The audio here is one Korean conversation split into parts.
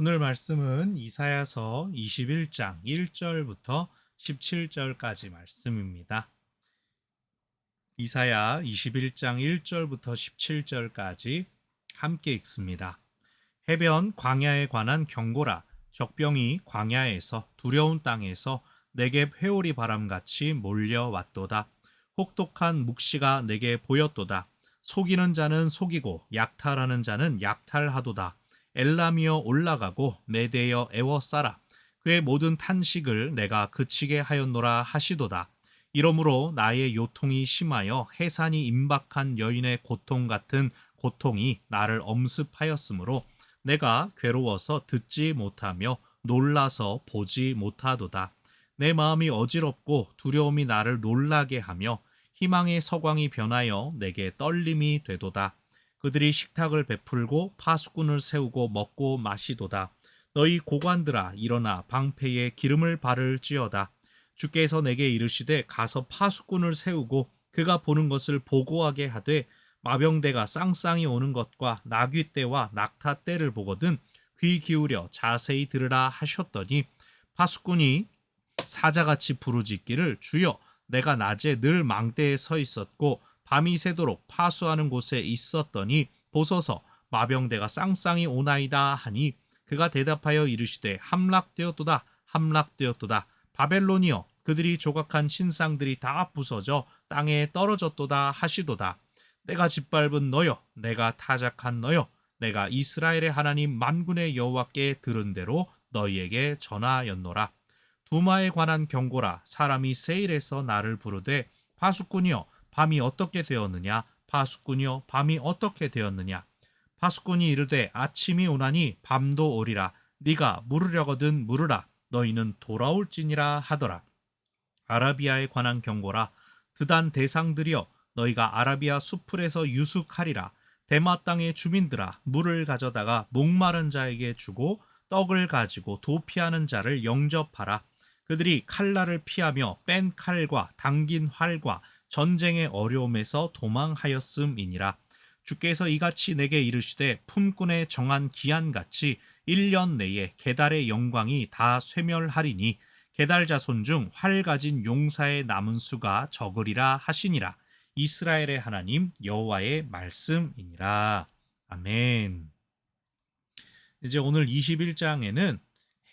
오늘 말씀은 이사야서 21장 1절부터 17절까지 말씀입니다. 이사야 21장 1절부터 17절까지 함께 읽습니다. 해변 광야에 관한 경고라. 적병이 광야에서 두려운 땅에서 내게 회오리 바람같이 몰려왔도다. 혹독한 묵시가 내게 보였도다. 속이는 자는 속이고 약탈하는 자는 약탈하도다. 엘람이여 올라가고 메대여 애워싸라. 그의 모든 탄식을 내가 그치게 하였노라 하시도다. 이러므로 나의 요통이 심하여 해산이 임박한 여인의 고통 같은 고통이 나를 엄습하였으므로 내가 괴로워서 듣지 못하며 놀라서 보지 못하도다. 내 마음이 어지럽고 두려움이 나를 놀라게 하며 희망의 서광이 변하여 내게 떨림이 되도다. 그들이 식탁을 베풀고 파수꾼을 세우고 먹고 마시도다. 너희 고관들아 일어나 방패에 기름을 바를지어다. 주께서 내게 이르시되 가서 파수꾼을 세우고 그가 보는 것을 보고하게 하되 마병대가 쌍쌍이 오는 것과 나귀 떼와 낙타 떼를 보거든 귀 기울여 자세히 들으라 하셨더니 파수꾼이 사자같이 부르짖기를 주여 내가 낮에 늘 망대에 서 있었고 밤이 새도록 파수하는 곳에 있었더니 보소서 마병대가 쌍쌍이 오나이다 하니 그가 대답하여 이르시되 함락되었도다 함락되었도다. 바벨론이여 그들이 조각한 신상들이 다 부서져 땅에 떨어졌도다 하시도다. 내가 짓밟은 너여 내가 타작한 너여 내가 이스라엘의 하나님 만군의 여호와께 들은 대로 너희에게 전하였노라. 두마에 관한 경고라. 사람이 세일에서 나를 부르되 파수꾼이여 밤이 어떻게 되었느냐 파수꾼이여 밤이 어떻게 되었느냐. 파수꾼이 이르되 아침이 오나니 밤도 오리라. 네가 물으려거든 물으라. 너희는 돌아올지니라 하더라. 아라비아에 관한 경고라. 드단 대상들이여 너희가 아라비아 수풀에서 유숙하리라. 대마 땅의 주민들아 물을 가져다가 목마른 자에게 주고 떡을 가지고 도피하는 자를 영접하라. 그들이 칼날을 피하며 뺀 칼과 당긴 활과 전쟁의 어려움에서 도망하였음이니라. 주께서 이같이 내게 이르시되 품꾼의 정한 기한같이 1년 내에 게달의 영광이 다 쇠멸하리니 게달 자손 중 활 가진 용사의 남은 수가 적으리라 하시니라. 이스라엘의 하나님 여호와의 말씀이니라. 아멘. 이제 오늘 21장에는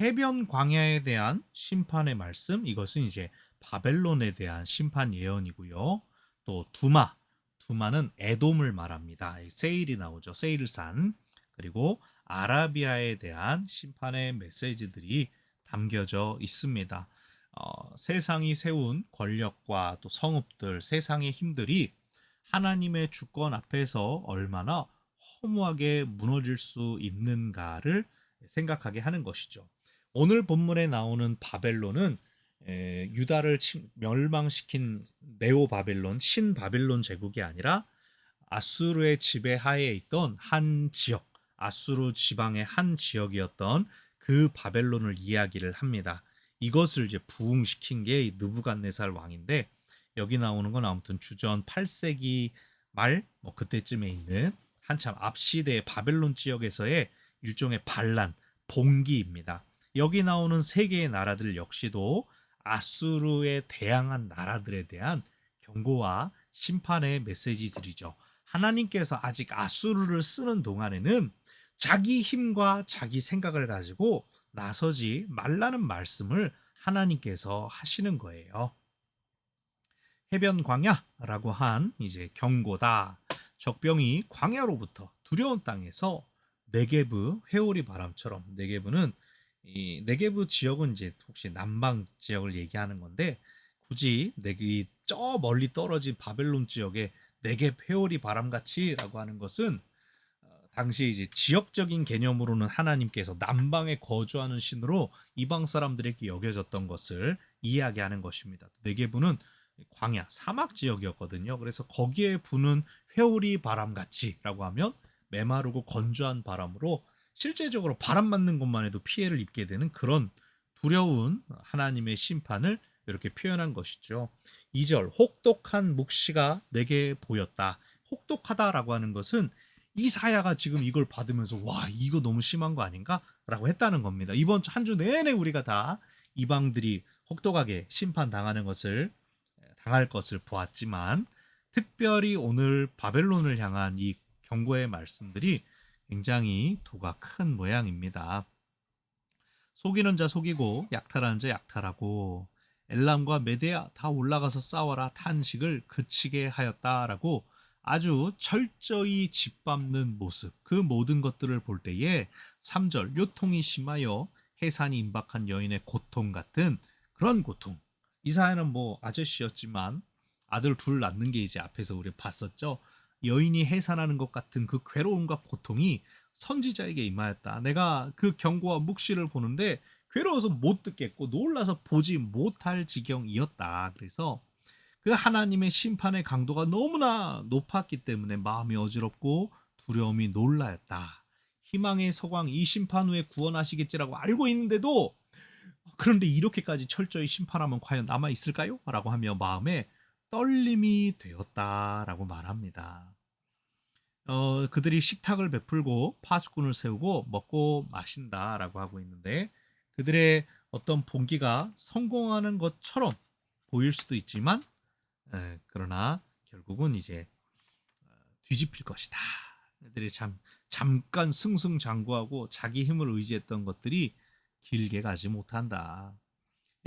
해변 광야에 대한 심판의 말씀, 이것은 이제 바벨론에 대한 심판 예언이고요. 또 두마는 에돔을 말합니다. 세일이 나오죠. 세일산. 그리고 아라비아에 대한 심판의 메시지들이 담겨져 있습니다. 세상이 세운 권력과 또 성읍들, 세상의 힘들이 하나님의 주권 앞에서 얼마나 허무하게 무너질 수 있는가를 생각하게 하는 것이죠. 오늘 본문에 나오는 바벨론은 유다를 멸망시킨 네오 바벨론, 신 바벨론 제국이 아니라 아수르의 지배하에 있던 한 지역, 아수르 지방의 한 지역이었던 그 바벨론을 이야기를 합니다. 이것을 이제 부흥시킨 게 느부갓네살 왕인데 여기 나오는 건 아무튼 주전 8세기 말 그때쯤에 있는 한참 앞시대의 바벨론 지역에서의 일종의 반란, 봉기입니다. 여기 나오는 세 개의 나라들 역시도 아수르에 대항한 나라들에 대한 경고와 심판의 메시지들이죠. 하나님께서 아직 아수르를 쓰는 동안에는 자기 힘과 자기 생각을 가지고 나서지 말라는 말씀을 하나님께서 하시는 거예요. 해변 광야라고 한 이제 경고다. 적병이 광야로부터 두려운 땅에서 네게브 회오리 바람처럼, 네게브는 이 네게브 지역은 이제 혹시 남방 지역을 얘기하는 건데 굳이 저 멀리 떨어진 바벨론 지역에 네겝 회오리 바람같이라고 하는 것은 당시 이제 지역적인 개념으로는 하나님께서 남방에 거주하는 신으로 이방 사람들에게 여겨졌던 것을 이야기하는 것입니다. 네게브는 광야, 사막 지역이었거든요. 그래서 거기에 부는 회오리 바람같이라고 하면 메마르고 건조한 바람으로 실제적으로 바람 맞는 것만 해도 피해를 입게 되는 그런 두려운 하나님의 심판을 이렇게 표현한 것이죠. 2절 혹독한 묵시가 내게 보였다. 혹독하다라고 하는 것은 이사야가 지금 이걸 받으면서 와 이거 너무 심한 거 아닌가라고 했다는 겁니다. 이번 한 주 내내 우리가 다 이방들이 혹독하게 심판 당할 것을 보았지만 특별히 오늘 바벨론을 향한 이 경고의 말씀들이 굉장히 도가 큰 모양입니다. 속이는 자 속이고 약탈하는 자 약탈하고 엘람과 메데아 다 올라가서 싸워라 탄식을 그치게 하였다라고 아주 철저히 짓밟는 모습 그 모든 것들을 볼 때에 3절 요통이 심하여 해산이 임박한 여인의 고통 같은 그런 고통 이사야는 뭐 아저씨였지만 아들 둘 낳는 게 이제 앞에서 우리 봤었죠. 여인이 해산하는 것 같은 그 괴로움과 고통이 선지자에게 임하였다. 내가 그 경고와 묵시를 보는데 괴로워서 못 듣겠고 놀라서 보지 못할 지경이었다. 그래서 그 하나님의 심판의 강도가 너무나 높았기 때문에 마음이 어지럽고 두려움이 놀라였다. 희망의 서광 이 심판 후에 구원하시겠지라고 알고 있는데도 그런데 이렇게까지 철저히 심판하면 과연 남아 있을까요? 라고 하며 마음에 떨림이 되었다라고 말합니다. 그들이 식탁을 베풀고 파수꾼을 세우고 먹고 마신다라고 하고 있는데 그들의 어떤 봉기가 성공하는 것처럼 보일 수도 있지만 그러나 결국은 이제 뒤집힐 것이다. 그들이 잠깐 승승장구하고 자기 힘을 의지했던 것들이 길게 가지 못한다.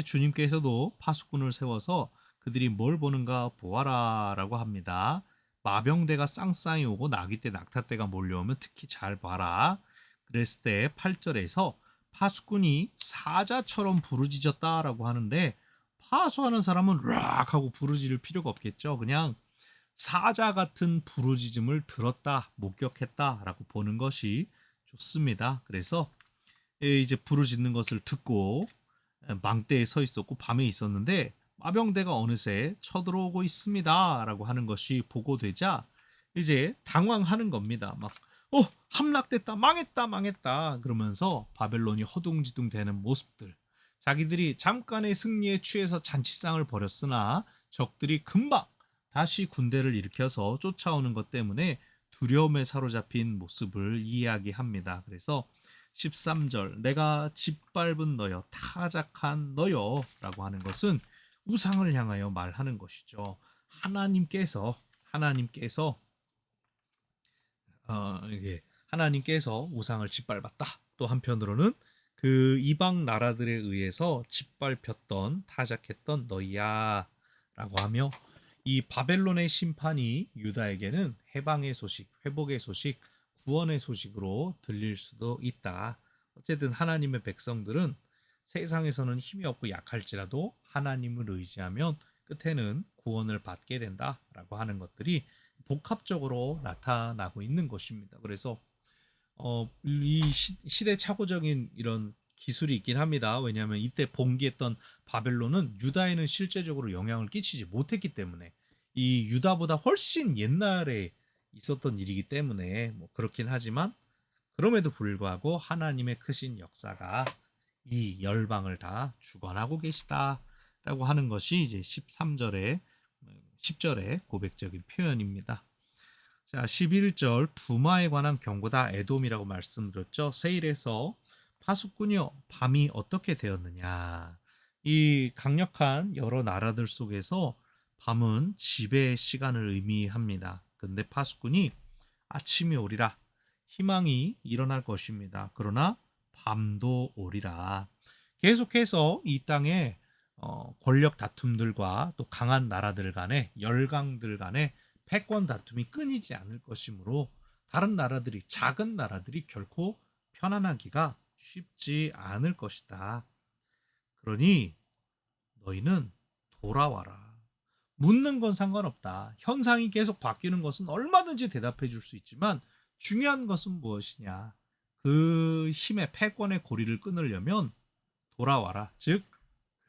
주님께서도 파수꾼을 세워서 그들이 뭘 보는가 보아라라고 합니다. 마병대가 쌍쌍이 오고 나귀 때 낙타떼가 몰려오면 특히 잘 봐라. 그랬을 때 8절에서 파수꾼이 사자처럼 부르짖었다라고 하는데 파수하는 사람은 락 하고 부르짖을 필요가 없겠죠. 그냥 사자 같은 부르짖음을 들었다, 목격했다라고 보는 것이 좋습니다. 그래서 이제 부르짖는 것을 듣고 망대에 서 있었고 밤에 있었는데 마병대가 어느새 쳐들어오고 있습니다라고 하는 것이 보고되자 이제 당황하는 겁니다. 막 함락됐다 망했다 그러면서 바벨론이 허둥지둥 되는 모습들 자기들이 잠깐의 승리에 취해서 잔치상을 벌였으나 적들이 금방 다시 군대를 일으켜서 쫓아오는 것 때문에 두려움에 사로잡힌 모습을 이야기합니다. 그래서 13절 내가 짓밟은 너여 타작한 너여 라고 하는 것은 우상을 향하여 말하는 것이죠. 하나님께서 이게 하나님께서 우상을 짓밟았다. 또 한편으로는 그 이방 나라들에 의해서 짓밟혔던 타작했던 너희야라고 하며 이 바벨론의 심판이 유다에게는 해방의 소식, 회복의 소식, 구원의 소식으로 들릴 수도 있다. 어쨌든 하나님의 백성들은 세상에서는 힘이 없고 약할지라도 하나님을 의지하면 끝에는 구원을 받게 된다라고 하는 것들이 복합적으로 나타나고 있는 것입니다. 그래서 이 시대착오적인 이런 기술이 있긴 합니다. 왜냐하면 이때 봉기했던 바벨론은 유다에는 실제적으로 영향을 끼치지 못했기 때문에 이 유다보다 훨씬 옛날에 있었던 일이기 때문에 뭐 그렇긴 하지만 그럼에도 불구하고 하나님의 크신 역사가 이 열방을 다 주관하고 계시다라고 하는 것이 이제 13절에 10절의 고백적인 표현입니다. 자, 11절 두마에 관한 경고다 에돔이라고 말씀드렸죠. 세일에서 파수꾼이여 밤이 어떻게 되었느냐. 이 강력한 여러 나라들 속에서 밤은 지배의 시간을 의미합니다. 근데 파수꾼이 아침이 오리라 희망이 일어날 것입니다. 그러나 밤도 오리라. 계속해서 이 땅에 권력 다툼들과 또 강한 나라들 간의 열강들 간의 패권 다툼이 끊이지 않을 것이므로 다른 나라들이 작은 나라들이 결코 편안하기가 쉽지 않을 것이다. 그러니 너희는 돌아와라. 묻는 건 상관없다. 현상이 계속 바뀌는 것은 얼마든지 대답해 줄 수 있지만 중요한 것은 무엇이냐. 그 힘의 패권의 고리를 끊으려면 돌아와라. 즉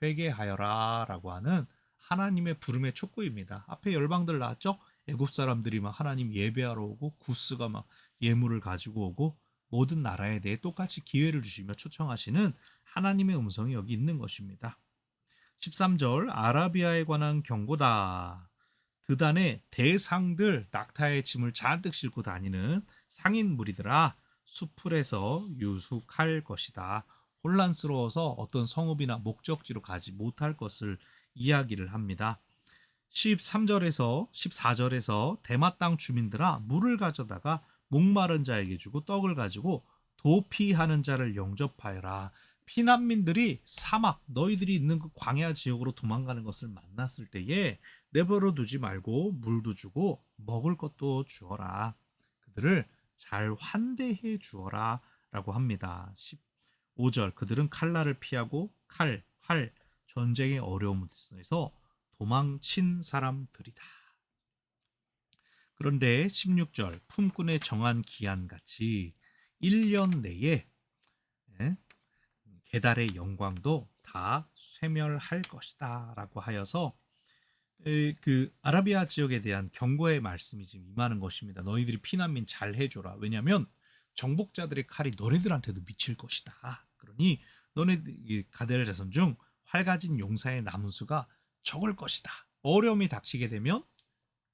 회개하여라 라고 하는 하나님의 부름의 촉구입니다. 앞에 열방들 나왔죠? 애굽 사람들이 막 하나님 예배하러 오고 구스가 막 예물을 가지고 오고 모든 나라에 대해 똑같이 기회를 주시며 초청하시는 하나님의 음성이 여기 있는 것입니다. 13절 아라비아에 관한 경고다. 드단의 대상들 낙타의 짐을 잔뜩 싣고 다니는 상인 무리들아 수풀에서 유숙할 것이다. 혼란스러워서 어떤 성읍이나 목적지로 가지 못할 것을 이야기를 합니다. 13절에서 14절에서 대마 땅 주민들아 물을 가져다가 목마른 자에게 주고 떡을 가지고 도피하는 자를 영접하여라. 피난민들이 사막 너희들이 있는 그 광야 지역으로 도망가는 것을 만났을 때에 내버려 두지 말고 물도 주고 먹을 것도 주어라. 그들을 잘 환대해 주어라 라고 합니다. 15절 그들은 칼날을 피하고 칼, 활, 전쟁의 어려움에서 도망친 사람들이다. 그런데 16절 품꾼의 정한 기한같이 1년 내에 게달의 영광도 다 쇠멸할 것이다 라고 하여서 그 아라비아 지역에 대한 경고의 말씀이 지금 임하는 것입니다. 너희들이 피난민 잘 해줘라. 왜냐하면 정복자들의 칼이 너네들한테도 미칠 것이다. 그러니 너네들 가델 자손 중 활 가진 용사의 남은 수가 적을 것이다. 어려움이 닥치게 되면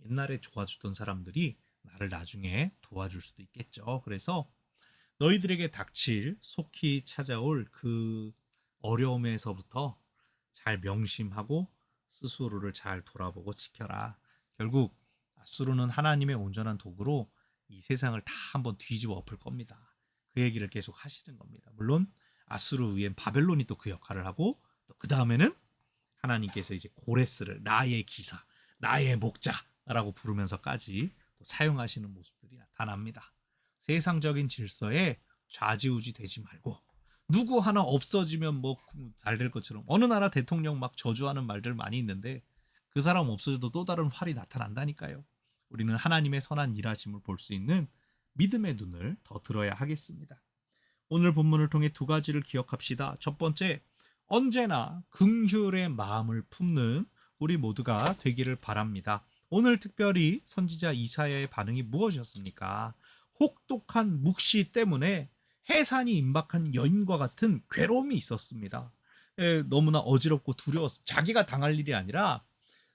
옛날에 도와주던 사람들이 나를 나중에 도와줄 수도 있겠죠. 그래서 너희들에게 닥칠 속히 찾아올 그 어려움에서부터 잘 명심하고 스스로를 잘 돌아보고 지켜라. 결국 아수르는 하나님의 온전한 도구로 이 세상을 다 한번 뒤집어 엎을 겁니다. 그 얘기를 계속 하시는 겁니다. 물론 아수르 위엔 바벨론이 또 그 역할을 하고 또 그 다음에는 하나님께서 이제 고레스를 나의 기사, 나의 목자라고 부르면서까지 또 사용하시는 모습들이 나타납니다. 세상적인 질서에 좌지우지 되지 말고 누구 하나 없어지면 뭐 잘 될 것처럼 어느 나라 대통령 막 저주하는 말들 많이 있는데 그 사람 없어져도 또 다른 활이 나타난다니까요. 우리는 하나님의 선한 일하심을 볼 수 있는 믿음의 눈을 더 들어야 하겠습니다. 오늘 본문을 통해 두 가지를 기억합시다. 첫 번째, 언제나 긍휼의 마음을 품는 우리 모두가 되기를 바랍니다. 오늘 특별히 선지자 이사야의 반응이 무엇이었습니까? 혹독한 묵시 때문에 해산이 임박한 여인과 같은 괴로움이 있었습니다. 너무나 어지럽고 두려웠습니다. 자기가 당할 일이 아니라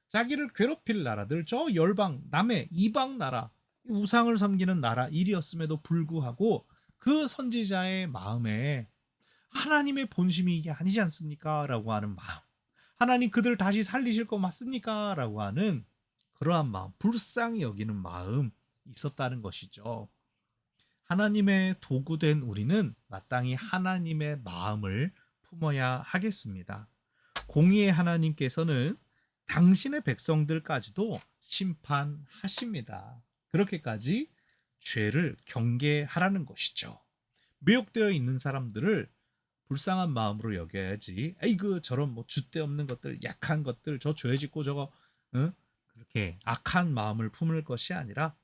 자기를 괴롭힐 나라들, 저 열방, 남의 이방 나라, 우상을 섬기는 나라 일이었음에도 불구하고 그 선지자의 마음에 하나님의 본심이 이게 아니지 않습니까? 라고 하는 마음. 하나님 그들 다시 살리실 거 맞습니까? 라고 하는 그러한 마음, 불쌍히 여기는 마음 있었다는 것이죠. 하나님의 도구된 우리는 마땅히 하나님의 마음을 품어야 하겠습니다. 공의의 하나님께서는 당신의 백성들까지도 심판하십니다. 그렇게까지 죄를 경계하라는 것이죠. 미혹되어 있는 사람들을 불쌍한 마음으로 여겨야지. 에이그 저런 뭐 줏대 없는 것들, 약한 것들, 저 죄 짓고 저거 그렇게 악한 마음을 품을 것이 아니라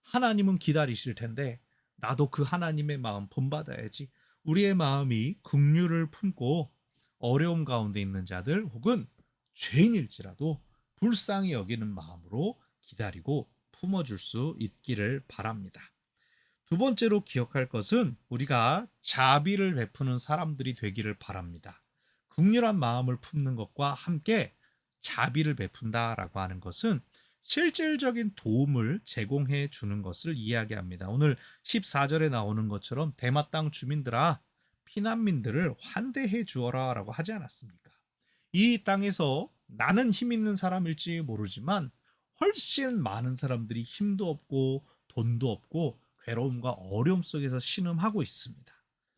하나님은 기다리실 텐데 나도 그 하나님의 마음 본받아야지. 우리의 마음이 긍휼을 품고 어려움 가운데 있는 자들 혹은 죄인일지라도 불쌍히 여기는 마음으로 기다리고 품어줄 수 있기를 바랍니다. 두 번째로 기억할 것은 우리가 자비를 베푸는 사람들이 되기를 바랍니다. 긍휼한 마음을 품는 것과 함께 자비를 베푼다라고 하는 것은 실질적인 도움을 제공해 주는 것을 이야기합니다. 오늘 14절에 나오는 것처럼 대마 땅 주민들아 피난민들을 환대해 주어라 라고 하지 않았습니까? 이 땅에서 나는 힘 있는 사람일지 모르지만 훨씬 많은 사람들이 힘도 없고 돈도 없고 괴로움과 어려움 속에서 신음하고 있습니다.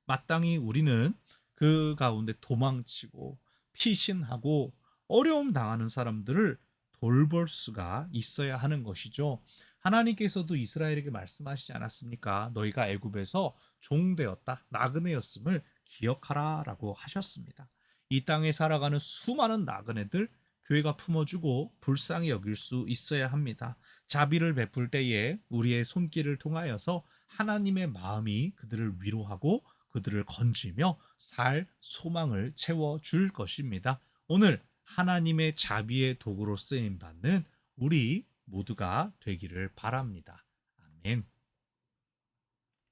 마땅히 우리는 그 가운데 도망치고 피신하고 어려움 당하는 사람들을 돌볼 수가 있어야 하는 것이죠. 하나님께서도 이스라엘에게 말씀하시지 않았습니까? 너희가 애굽에서 종되었다, 나그네였음을 기억하라라고 하셨습니다. 이 땅에 살아가는 수많은 나그네들 교회가 품어주고 불쌍히 여길 수 있어야 합니다. 자비를 베풀 때에 우리의 손길을 통하여서 하나님의 마음이 그들을 위로하고 그들을 건지며 살 소망을 채워줄 것입니다. 오늘 하나님의 자비의 도구로 쓰임 받는 우리 모두가 되기를 바랍니다. 아멘.